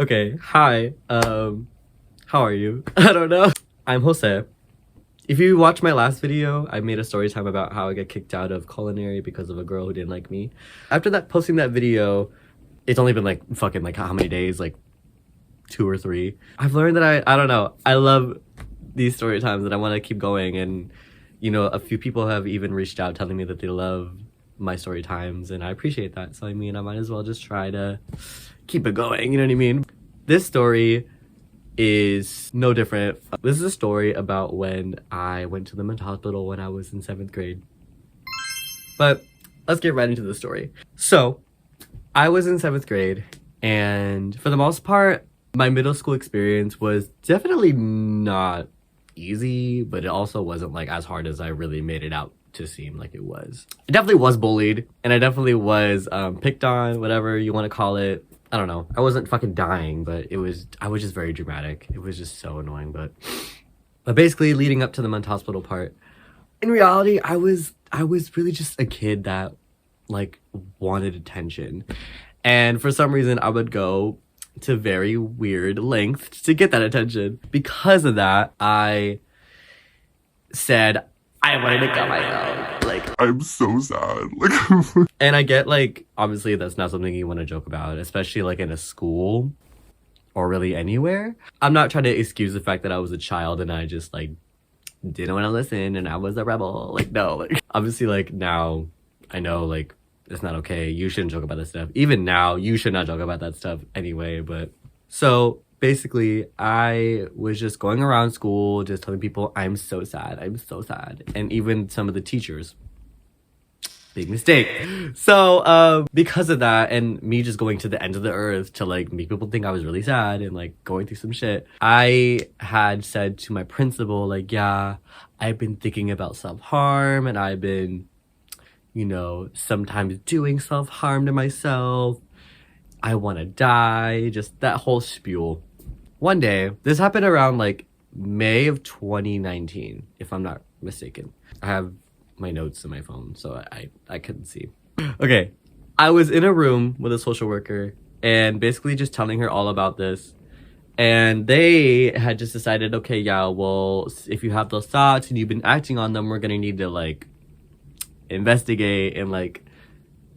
Okay, hi. How are you? I don't know. I'm Jose. If you watch my last video, I made a story time about how I got kicked out of culinary because of a girl who didn't like me. After that, posting that video, it's only been like fucking like how many days? Like 2 or 3. I've learned that I don't know. I love these story times and I want to keep going. And you know, a few people have even reached out telling me that they love my story times, and I appreciate that. So I mean, I might as well just try to keep it going. You know what I mean? This story is no different. This is a story about when I went to the mental hospital when I was in 7th grade. But let's get right into the story. So I was in 7th grade, and for the most part, my middle school experience was definitely not easy, but it also wasn't like as hard as I really made it out to seem like it was. I definitely was bullied, and I definitely was picked on, whatever you want to call it. I don't know. I wasn't fucking dying, but I was just very dramatic. It was just so annoying, but basically leading up to the mental hospital part, in reality, I was really just a kid that like wanted attention. And for some reason I would go to very weird lengths to get that attention. Because of that, I said I wanted to kill myself. Like, I'm so sad. Like, and I get like, obviously that's not something you want to joke about, especially like in a school or really anywhere. I'm not trying to excuse the fact that I was a child and I just like didn't want to listen and I was a rebel. Like, no, like obviously like now I know like it's not okay. You shouldn't joke about this stuff. Even now, you should not joke about that stuff anyway. But so basically, I was just going around school, just telling people, I'm so sad. I'm so sad. And even some of the teachers. Big mistake. So because of that, and me just going to the end of the earth to like make people think I was really sad and like going through some shit, I had said to my principal, like, yeah, I've been thinking about self-harm and I've been, you know, sometimes doing self-harm to myself. I want to die. Just that whole spiel. One day, this happened around like May of 2019, if I'm not mistaken. I have my notes in my phone, so I couldn't see. Okay, I was in a room with a social worker and basically just telling her all about this. And they had just decided, okay, yeah, well, if you have those thoughts and you've been acting on them, we're going to need to like investigate and like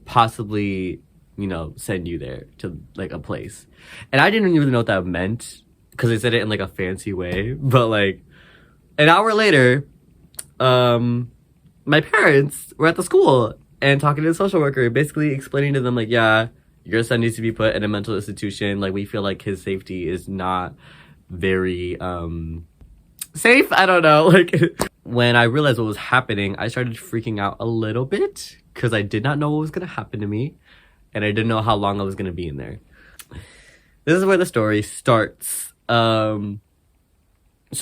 possibly, you know, send you there to like a place. And I didn't really know what that meant because they said it in like a fancy way. But like an hour later, my parents were at the school and talking to the social worker, basically explaining to them like, yeah, your son needs to be put in a mental institution. Like, we feel like his safety is not very safe. I don't know. Like, when I realized what was happening, I started freaking out a little bit because I did not know what was going to happen to me. And I didn't know how long I was going to be in there. This is where the story starts. So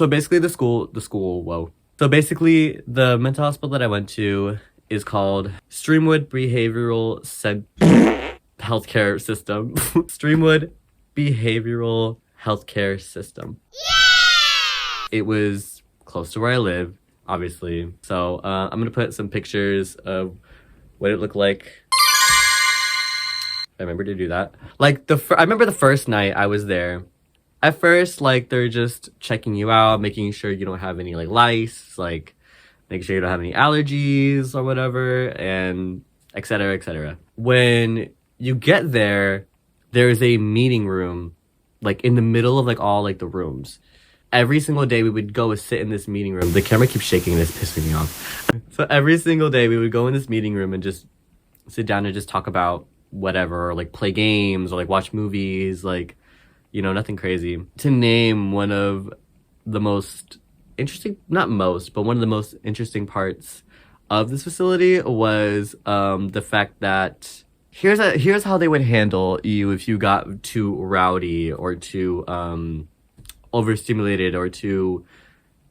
basically So basically the mental hospital that I went to is called Streamwood Behavioral Healthcare System. Streamwood Behavioral Healthcare System. Yeah! It was close to where I live, obviously. So I'm gonna put some pictures of what it looked like. I remember to do that. Like I remember the first night I was there. At first, like, they're just checking you out, making sure you don't have any like lice, like making sure you don't have any allergies or whatever, and et cetera, et cetera. When you get there, there's a meeting room, like in the middle of like all like the rooms. Every single day we would go sit in this meeting room. The camera keeps shaking and it's pissing me off. So every single day we would go in this meeting room and just sit down and just talk about whatever, or like play games or like watch movies, like, you know, nothing crazy. To name one of the most interesting, not most, but one of the most interesting parts of this facility was the fact that here's how they would handle you if you got too rowdy or too overstimulated or too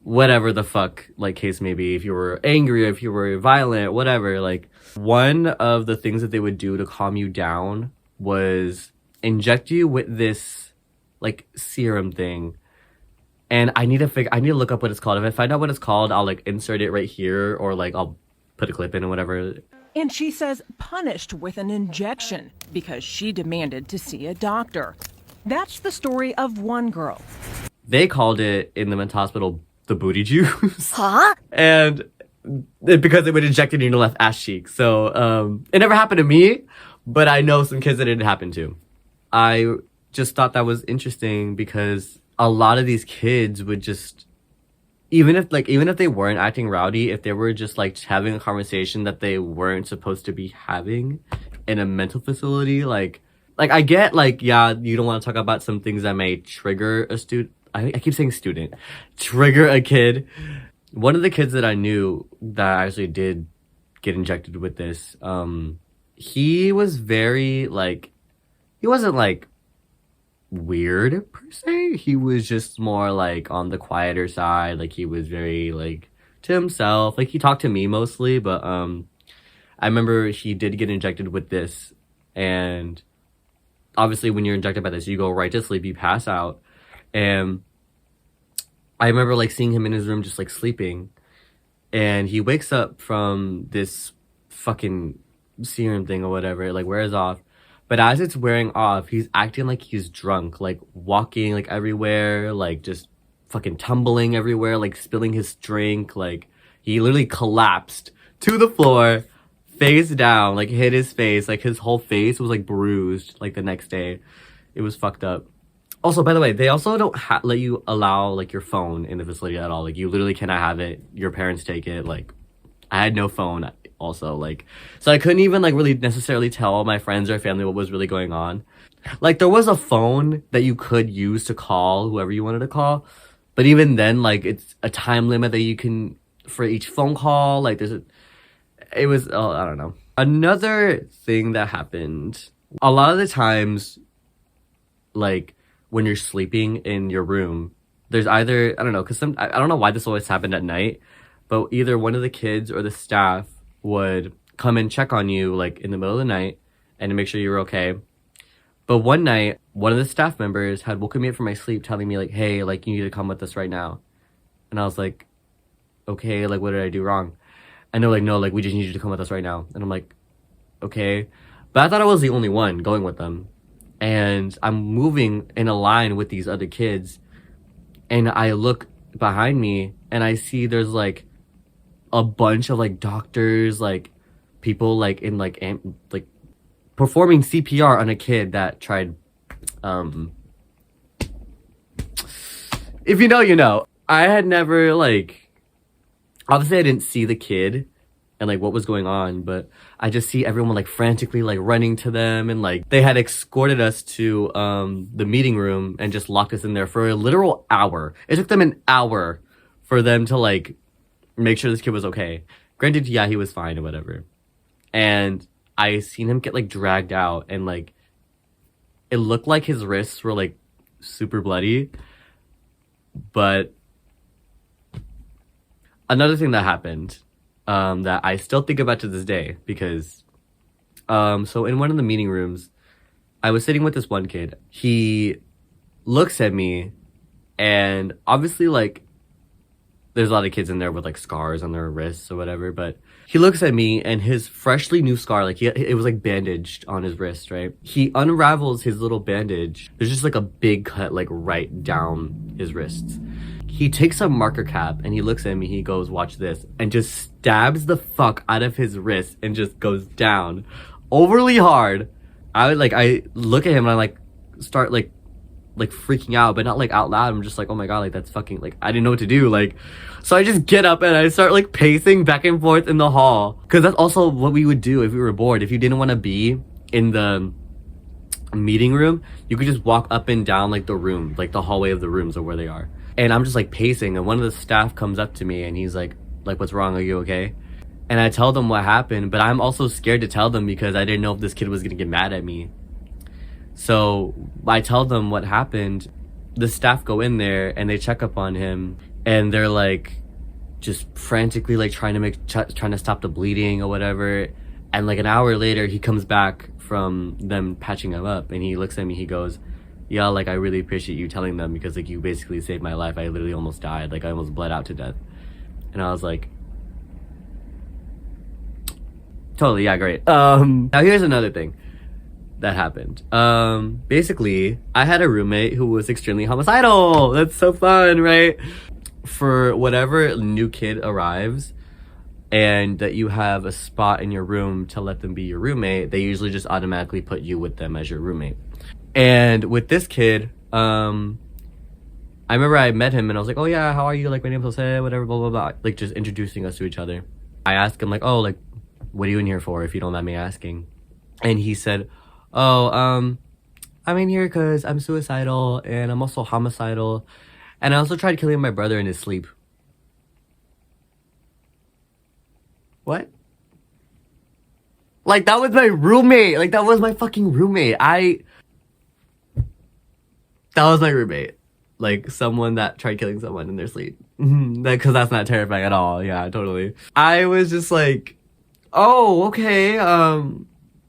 whatever the fuck like case may be. If you were angry, if you were violent, whatever. Like, one of the things that they would do to calm you down was inject you with this like serum thing, and I need to look up what it's called. If I find out what it's called, I'll like insert it right here, or like I'll put a clip in or whatever. And she says punished with an injection because she demanded to see a doctor. That's the story of one girl. They called it in the mental hospital the booty juice. Huh? And because it would inject it in your left ass cheek. So it never happened to me, but I know some kids that it happened to. I just thought that was interesting because a lot of these kids would just, even if they weren't acting rowdy, if they were just like having a conversation that they weren't supposed to be having in a mental facility, like I get like, yeah, you don't want to talk about some things that may trigger a student. I keep saying student, trigger a kid. One of the kids that I knew that actually did get injected with this, he was very like, he wasn't like weird per se. He was just more like on the quieter side. Like he was very like to himself. Like he talked to me mostly, but I remember he did get injected with this, and obviously when you're injected by this, you go right to sleep, you pass out. And I remember like seeing him in his room just like sleeping, and he wakes up from this fucking serum thing or whatever, it like wears off. But as it's wearing off, he's acting like he's drunk, like walking like everywhere, like just fucking tumbling everywhere, like spilling his drink. Like he literally collapsed to the floor, face down, like hit his face, like his whole face was like bruised like the next day. It was fucked up. Also, by the way, they also don't let you allow like your phone in the facility at all. Like you literally cannot have it. Your parents take it. Like I had no phone also, like, so I couldn't even like really necessarily tell my friends or family what was really going on. Like there was a phone that you could use to call whoever you wanted to call, but even then, like it's a time limit that you can for each phone call. Like it was, oh, I don't know. Another thing that happened, a lot of the times, like when you're sleeping in your room, there's either, I don't know, because I don't know why this always happened at night, but either one of the kids or the staff would come and check on you like in the middle of the night and to make sure you were okay. But one night, one of the staff members had woken me up from my sleep telling me like, hey, like you need to come with us right now. And I was like, okay, like what did I do wrong? And they're like, no, like we just need you to come with us right now. And I'm like, okay. But I thought I was the only one going with them. And I'm moving in a line with these other kids, and I look behind me and I see there's like a bunch of like doctors, like people like in like like performing CPR on a kid that tried, if you know, you know. I had never like, obviously I didn't see the kid and like what was going on, but I just see everyone like frantically like running to them, and like they had escorted us to the meeting room and just locked us in there for a literal hour. It took them an hour for them to like make sure this kid was okay. Granted, yeah, he was fine or whatever. And I seen him get like dragged out, and like it looked like his wrists were like super bloody. But another thing that happened, that I still think about to this day, because so in one of the meeting rooms, I was sitting with this one kid. He looks at me, and obviously like there's a lot of kids in there with like scars on their wrists or whatever, but he looks at me and his freshly new scar, like it was like bandaged on his wrist, right? He unravels his little bandage. There's just like a big cut like right down his wrists. He takes a marker cap and he looks at me, he goes, watch this, and just stabs the fuck out of his wrist and just goes down overly hard. I look at him and I like start like freaking out, but not like out loud. I'm just like, oh my god, like that's fucking, like I didn't know what to do. Like, so I just get up and I start like pacing back and forth in the hall, because that's also what we would do if we were bored. If you didn't want to be in the meeting room, you could just walk up and down like the room, like the hallway of the rooms or where they are. And I'm just like pacing, and one of the staff comes up to me and he's like what's wrong, are you okay? And I tell them what happened, but I'm also scared to tell them because I didn't know if this kid was gonna get mad at me. So I tell them what happened. The staff go in there and they check up on him, and they're like just frantically like trying to stop the bleeding or whatever. And like an hour later, he comes back from them patching him up, and he looks at me, he goes, yeah, like I really appreciate you telling them, because like you basically saved my life. I literally almost died. Like I almost bled out to death. And I was like, totally, yeah, great. Now here's another thing. that happened. Basically, I had a roommate who was extremely homicidal. That's so fun, right? For whatever new kid arrives and that you have a spot in your room to let them be your roommate, they usually just automatically put you with them as your roommate. And with this kid, I remember I met him and I was like, oh yeah, how are you? Like, my name's Jose, whatever, blah, blah, blah. Like, just introducing us to each other. I asked him, like, oh, like, what are you in here for, if you don't mind me asking? And he said, oh, I'm in here because I'm suicidal and I'm also homicidal. And I also tried killing my brother in his sleep. What? Like, that was my roommate. Like, that was my fucking roommate. That was my roommate. Like, someone that tried killing someone in their sleep. Because that's not terrifying at all. Yeah, totally. I was just like, oh, okay,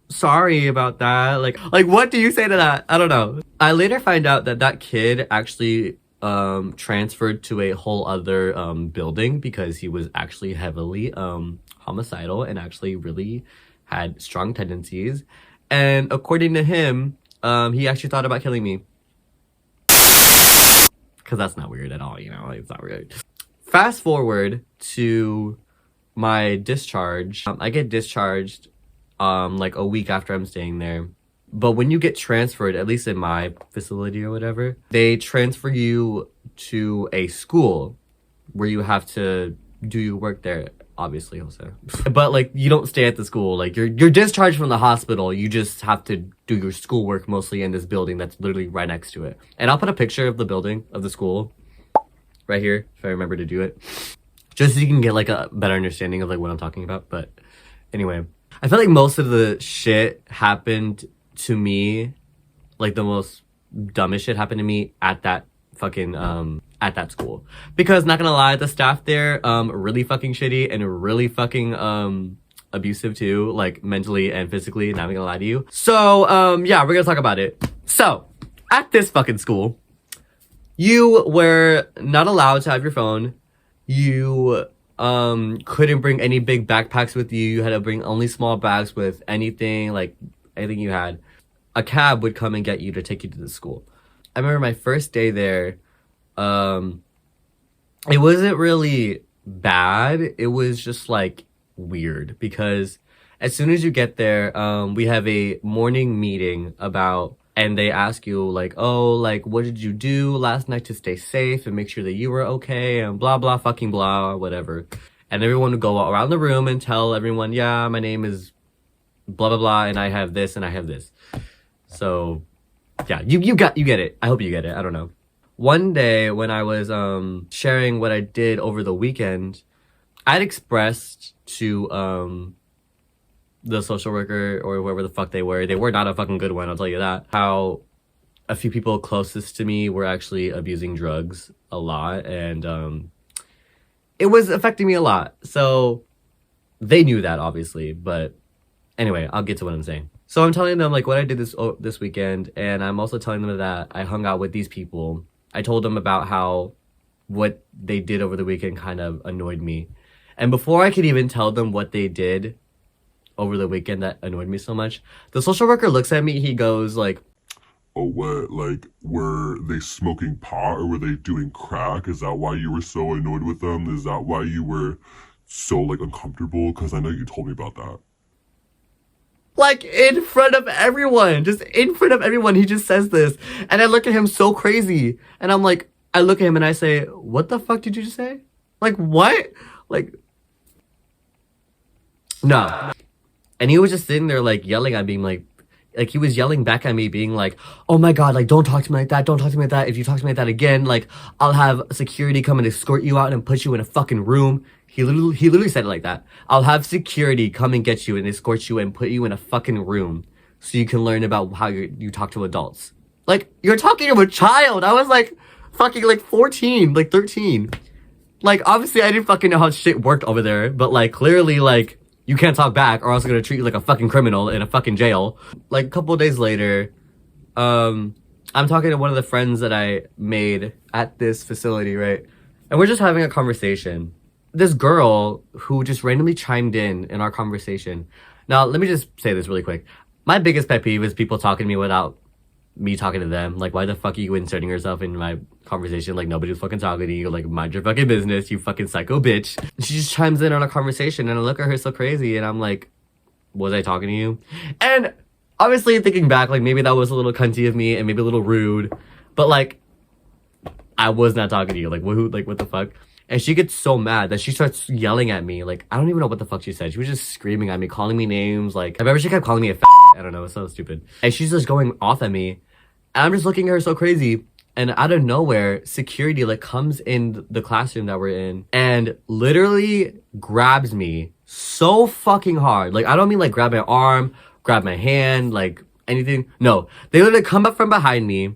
sorry about that. Like, what do you say to that? I don't know. I later find out that that kid actually transferred to a whole other building because he was actually heavily homicidal and actually really had strong tendencies. And according to him, he actually thought about killing me. Because that's not weird at all, you know? Like, it's not weird. Fast forward to my discharge. I get discharged like a week after I'm staying there. But when you get transferred, at least in my facility or whatever, they transfer you to a school where you have to do your work there, obviously, Jose. But like, you don't stay at the school. Like, you're discharged from the hospital. You just have to do your schoolwork mostly in this building that's literally right next to it. And I'll put a picture of the building, of the school, right here, if I remember to do it. Just so you can get like a better understanding of like what I'm talking about. But anyway, I feel like most of the shit happened to me, like the most dumbest shit happened to me at that fucking at that school. Because not gonna lie, the staff there really fucking shitty and really fucking abusive too, like mentally and physically, not gonna lie to you. So yeah, we're gonna talk about it. So at this fucking school, you were not allowed to have your phone. You couldn't bring any big backpacks with you. You had to bring only small bags with anything, like anything you had. A cab would come and get you to take you to the school. I remember my first day there, it wasn't really bad. It was just like weird because as soon as you get there, we have a morning meeting and they ask you like, oh, like, what did you do last night to stay safe and make sure that you were okay and blah, blah, fucking blah, whatever. And everyone would go around the room and tell everyone, yeah, my name is blah, blah, blah, and I have this and I have this. So yeah, you get it. I hope you get it. I don't know. One day when I was sharing what I did over the weekend, I'd expressed to the social worker or whoever the fuck they were not a fucking good one, I'll tell you that, how a few people closest to me were actually abusing drugs a lot, and it was affecting me a lot. So they knew that, obviously, but anyway, I'll get to what I'm saying. So I'm telling them like what I did this weekend, and I'm also telling them that I hung out with these people. I told them about how what they did over the weekend kind of annoyed me. And before I could even tell them what they did over the weekend that annoyed me so much, the social worker looks at me, he goes like, Oh, what? Like, were they smoking pot or were they doing crack? Is that why you were so annoyed with them? Is that why you were so, like, uncomfortable? Because I know you told me about that. Like, in front of everyone, just in front of everyone, he just says this. And I look at him so crazy. And I'm like, I look at him and I say, what the fuck did you just say? Like, what? Like, no. And he was just sitting there, like, yelling at me, like he was yelling back at me, being like, oh my God, like, don't talk to me like that. Don't talk to me like that. If you talk to me like that again, like, I'll have security come and escort you out and put you in a fucking room. He literally said it like that. I'll have security come and get you and escort you and put you in a fucking room so you can learn about how you talk to adults. Like, you're talking to a child. I was like, fucking like 14, like 13. Like, obviously I didn't fucking know how shit worked over there, but like, clearly, like, you can't talk back or else I'm gonna treat you like a fucking criminal in a fucking jail. Like, a couple of days later, I'm talking to one of the friends that I made at this facility, right? And we're just having a conversation. This girl who just randomly chimed in our conversation. Now, let me just say this really quick. My biggest pet peeve is people talking to me without me talking to them. Like, why the fuck are you inserting yourself in my conversation? Like, nobody's fucking talking to you. Like, mind your fucking business, you fucking psycho bitch. She just chimes in on a conversation, and I look at her so crazy, and I'm like, was I talking to you? And obviously, thinking back, like, maybe that was a little cunty of me, and maybe a little rude, but like, I was not talking to you. Like, who? Like, what the fuck? And she gets so mad that she starts yelling at me. Like, I don't even know what the fuck she said. She was just screaming at me, calling me names. Like, I remember she kept calling me a faggot. I don't know. It's so stupid. And she's just going off at me. And I'm just looking at her so crazy. And out of nowhere, security, like, comes in the classroom that we're in and literally grabs me so fucking hard. Like, I don't mean, like, grab my arm, grab my hand, like, anything. No. They literally come up from behind me,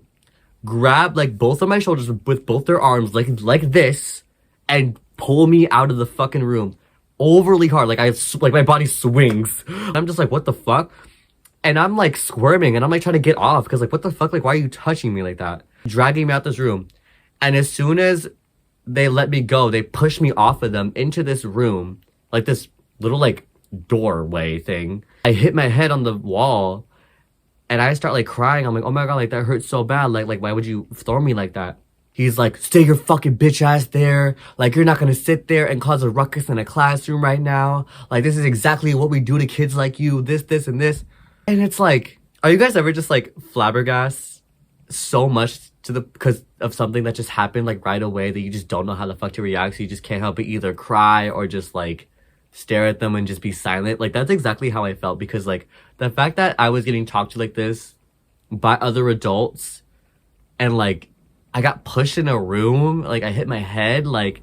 grab, like, both of my shoulders with both their arms, like this, and pull me out of the fucking room overly hard. Like, like my body swings. I'm just like, what the fuck? And I'm like squirming and I'm like trying to get off because like, what the fuck? Like, why are you touching me like that? Dragging me out this room. And as soon as they let me go, they push me off of them into this room, like this little like doorway thing. I hit my head on the wall and I start like crying. I'm like, oh my God, like that hurts so bad. Like why would you throw me like that? He's like, stay your fucking bitch ass there. Like, you're not gonna sit there and cause a ruckus in a classroom right now. Like, this is exactly what we do to kids like you. This, and this. And it's like, are you guys ever just like flabbergasted so much because of something that just happened like right away that you just don't know how the fuck to react? So you just can't help but either cry or just like stare at them and just be silent. Like, that's exactly how I felt because like the fact that I was getting talked to like this by other adults and like, I got pushed in a room, like I hit my head, like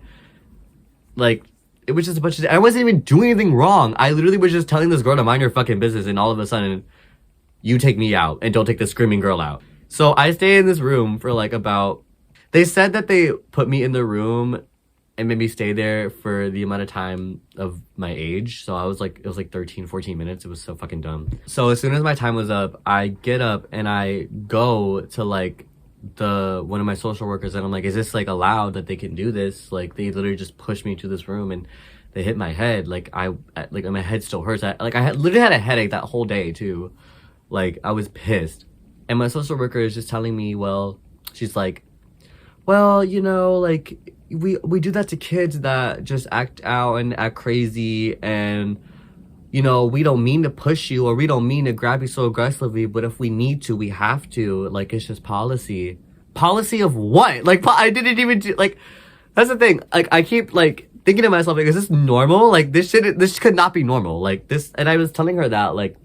it was just a bunch of, I wasn't even doing anything wrong. I literally was just telling this girl to mind your fucking business and all of a sudden you take me out and don't take the screaming girl out. So I stay in this room for like they said that they put me in the room and made me stay there for the amount of time of my age. So it was like 13, 14 minutes. It was so fucking dumb. So as soon as my time was up, I get up and I go to like one of my social workers and I'm like, is this like allowed that they can do this? Like they literally just pushed me to this room and they hit my head. Like my head still hurts. I literally had a headache that whole day too. Like I was pissed. And my social worker is just telling me, well, she's like, well, you know, like we do that to kids that just act out and act crazy and you know, we don't mean to push you or we don't mean to grab you so aggressively, but if we need to, we have to. Like, it's just policy. Policy of what? Like, I didn't even do, like, that's the thing. Like, I keep, like, thinking to myself, like, is this normal? Like, this could not be normal. Like, this, and I was telling her that, like,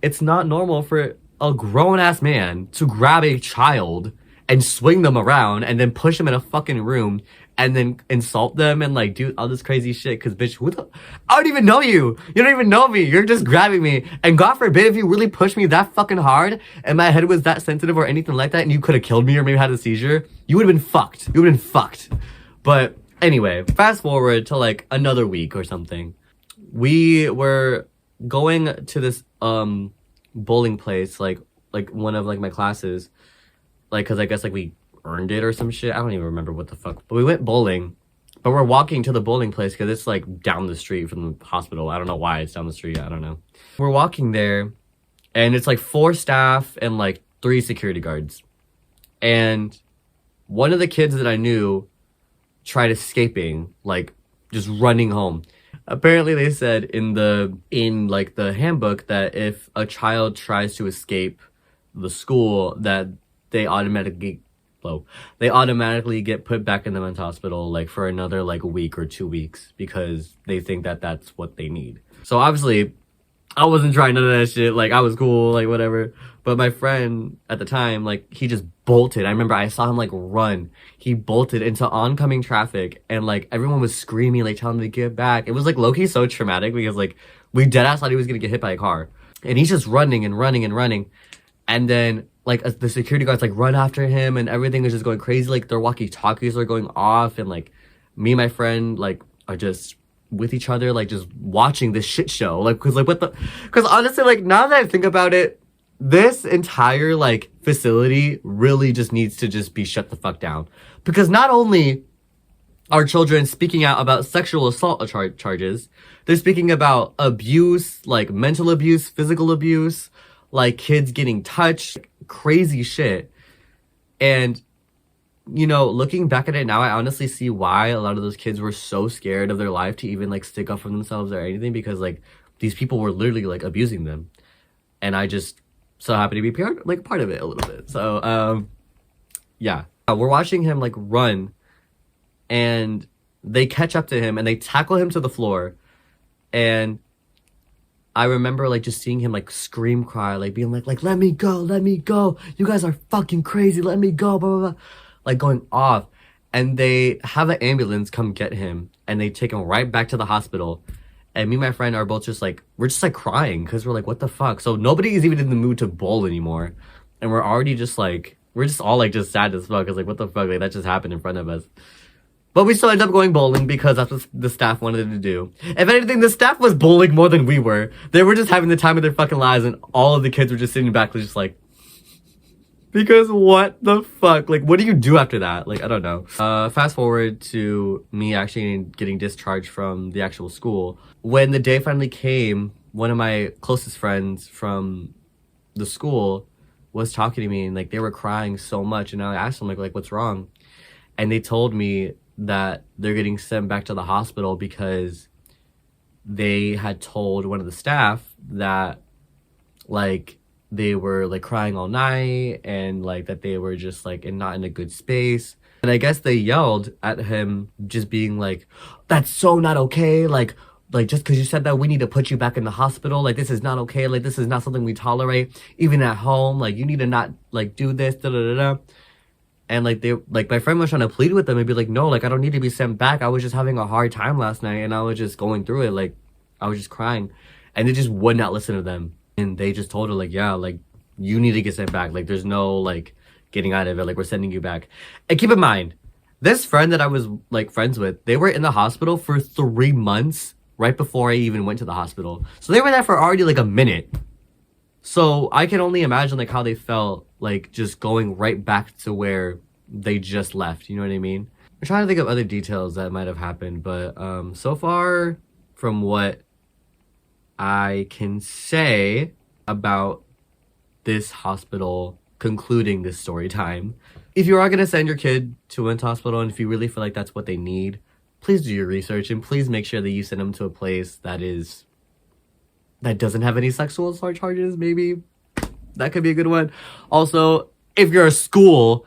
it's not normal for a grown-ass man to grab a child and swing them around and then push them in a fucking room and then insult them and like do all this crazy shit. Cause bitch, I don't even know you. You don't even know me. You're just grabbing me. And God forbid if you really pushed me that fucking hard and my head was that sensitive or anything like that and you could have killed me or maybe had a seizure, you would have been fucked. You would have been fucked. But anyway, fast forward to like another week or something. We were going to this bowling place, like one of like my classes, like cause I guess like we earned it or some shit. I don't even remember what the fuck. But we went bowling. But we're walking to the bowling place because it's like down the street from the hospital. I don't know why it's down the street. I don't know. We're walking there and it's like 4 staff and like 3 security guards. And one of the kids that I knew tried escaping, like just running home. Apparently they said in like the handbook that if a child tries to escape the school that they automatically get put back in the mental hospital like for another like a week or 2 weeks because they think that that's what they need. So obviously I wasn't trying none of that shit. Like I was cool, like whatever. But my friend at the time, like he just bolted. I remember I saw him like run. He bolted into oncoming traffic and like everyone was screaming, like telling him to get back. It was like low-key so traumatic because like we deadass thought he was gonna get hit by a car. And he's just running and running and running. And then like the security guards like run after him and everything is just going crazy. Like their walkie-talkies are going off and like me and my friend like are just with each other like just watching this shit show. Like because honestly like now that I think about it, this entire like facility really just needs to just be shut the fuck down. Because not only are children speaking out about sexual assault charges, they're speaking about abuse, like mental abuse, physical abuse, like kids getting touched, crazy shit. And, you know, looking back at it now, I honestly see why a lot of those kids were so scared of their life to even like stick up for themselves or anything, because like these people were literally like abusing them. And I just so happen to be part of it a little bit. So, yeah. We're watching him like run, and they catch up to him and they tackle him to the floor. And I remember like just seeing him like scream, cry, like being like, let me go. You guys are fucking crazy. Let me go, blah, blah, blah. Like going off. And they have an ambulance come get him, and they take him right back to the hospital. And me and my friend are both just like, we're just like crying because we're like, what the fuck? So nobody is even in the mood to bowl anymore. And we're already just like, we're just all like just sad as fuck. Cause like, what the fuck? Like that just happened in front of us. But we still ended up going bowling because that's what the staff wanted to do. If anything, the staff was bowling more than we were. They were just having the time of their fucking lives, and all of the kids were just sitting back just like, because what the fuck? Like, what do you do after that? Like, I don't know. Fast forward to me actually getting discharged from the actual school. When the day finally came, one of my closest friends from the school was talking to me, and like they were crying so much, and I asked them like what's wrong? And they told me that they're getting sent back to the hospital because they had told one of the staff that like they were like crying all night, and like that they were just like not in a good space. And I guess they yelled at him, just being like, that's so not okay. Like just because you said that, we need to put you back in the hospital. Like, this is not okay. Like, this is not something we tolerate, even at home. Like, you need to not like do this, da da da da. And like they, like my friend was trying to plead with them and be like, no, like I don't need to be sent back. I was just having a hard time last night, and I was just going through it. Like, I was just crying, and they just would not listen to them. And they just told her like, yeah, like you need to get sent back. Like, there's no like getting out of it. Like, we're sending you back. And keep in mind, this friend that I was like friends with, they were in the hospital for 3 months right before I even went to the hospital. So they were there for already like a minute. So I can only imagine like how they felt like just going right back to where they just left. You know what I mean? I'm trying to think of other details that might have happened, but so far from what I can say about this hospital concluding this story time, if you are going to send your kid to a mental hospital, and if you really feel like that's what they need, please do your research, and please make sure that you send them to a place that doesn't have any sexual assault charges. Maybe that could be a good one. Also, if you're a school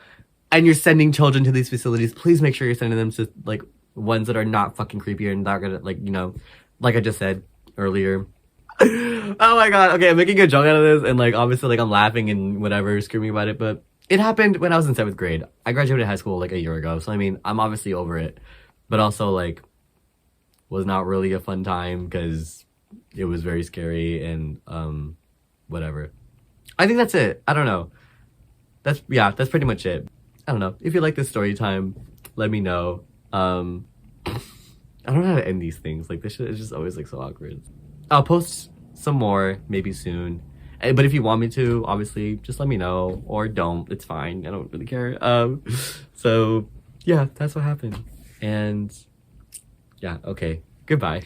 and you're sending children to these facilities, please make sure you're sending them to like ones that are not fucking creepy and not gonna, like, you know, like I just said earlier. Oh my god. Okay, I'm making a joke out of this, and like obviously like I'm laughing and whatever, screaming about it, but it happened when I was in 7th grade. I graduated high school like a year ago, so I mean, I'm obviously over it, but also like was not really a fun time because it was very scary and whatever. I think that's it. I don't know. That's pretty much it. I don't know. If you like this story time, let me know. I don't know how to end these things. Like, this shit is just always like so awkward. I'll post some more maybe soon. But if you want me to, obviously, just let me know, or don't. It's fine. I don't really care. So yeah, that's what happened. And yeah, okay. Goodbye.